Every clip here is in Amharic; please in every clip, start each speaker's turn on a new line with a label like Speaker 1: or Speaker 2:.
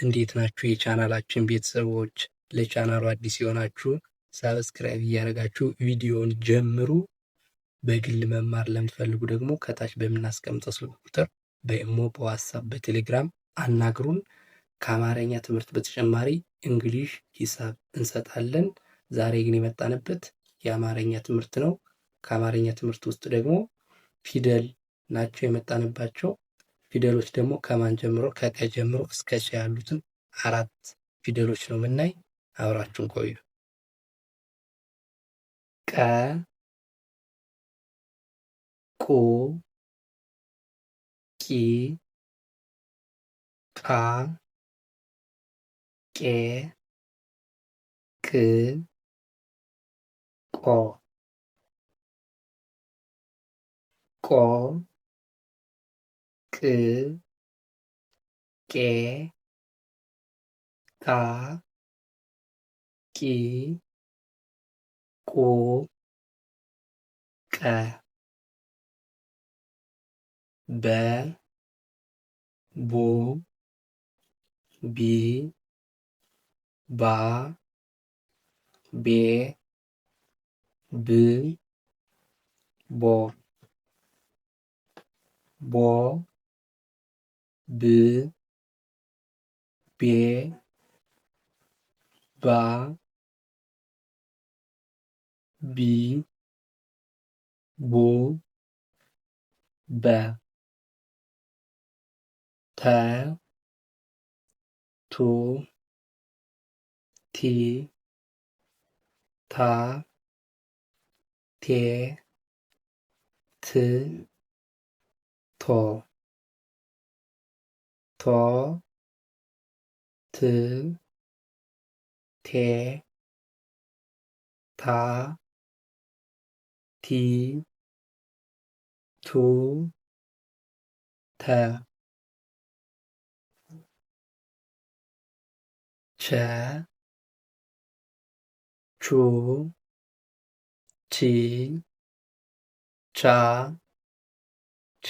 Speaker 1: እንዴት ናችሁ የቻናላችን ቤተሰቦች? ለቻናሉ አዲስ የሆናችሁ ሳብስክራይብ እያደረጋችሁ ቪዲዮውን ጀምሩ። በግል መማር ለምትፈልጉ ደግሞ ከታች በምናስቀምጠው ስልክ ቁጥር በኢሞ፣ በዋትስአፕ፣ በቴሌግራም አናግሩን። ከአማርኛ ትምህርት በተጨማሪ እንግሊሽ፣ ሂሳብ እንሰጣለን። ዛሬ ግን የመጣንበት የአማርኛ ትምህርት ነው። ከአማርኛ ትምህርት ውስጥ ደግሞ ፊደል ናቸው የመጣንባቸው። ፊደሎች ደግሞ ከማን ጀምሮ ከቀ ጀምሮ እስከ ቸ ያሉትን 4 ፊደሎች ነው የምናይ። አብራችሁን ቆዩ። ቀ ቁ ቂ ቃ ቄ ቅ ቆ ቆ ቅ ቄ ቃ ቂ ቁ ቀ በ ቡ ቢ ባ ቤ ብ ቦ ቦ ብ ቤ ባ ቢ ቡ በ ተ ቱ ቲ ታ ቴ ት ቶ ቶ ት ቴ ታ ቲ ቱ ተ ቸ ቹ ቺ ቻ ቼ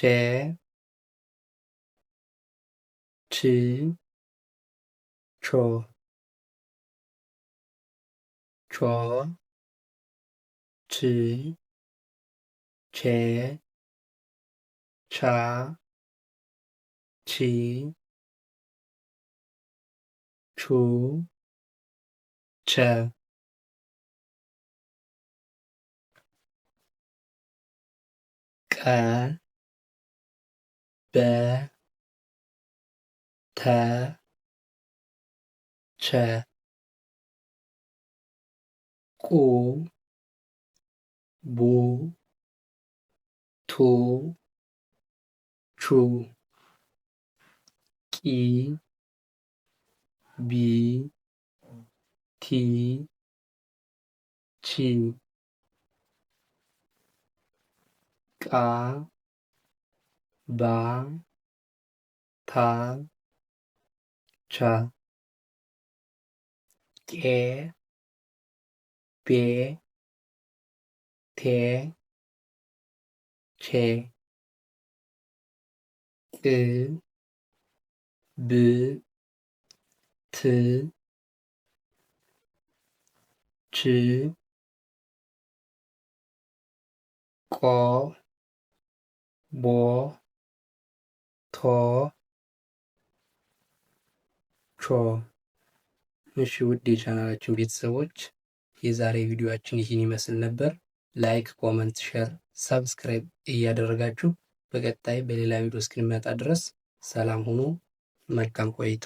Speaker 1: ች ቾ ቾ ች ቼ ቻ ቺ ቹ ቸ ቀ በ ተ ቸ ቁ ቡ ቱ ቹ ቂ ቢ ቲ ቺ ቃ ባ ታ ቻ ቄ ቤ ቴ ቼ ቅ ብ ት ች ቆ ቦ ቶ ቾ። እሺ ውድ የቻናላችን ቤተሰቦች የዛሬ ቪዲዮአችን ይህን ይመስል ነበር። ላይክ፣ ኮመንት፣ ሼር፣ ሰብስክራይብ እያደረጋችሁ በቀጣይ በሌላ ቪዲዮ እስክንመጣ ድረስ ሰላም ሁኑ። መልካም ቆይታ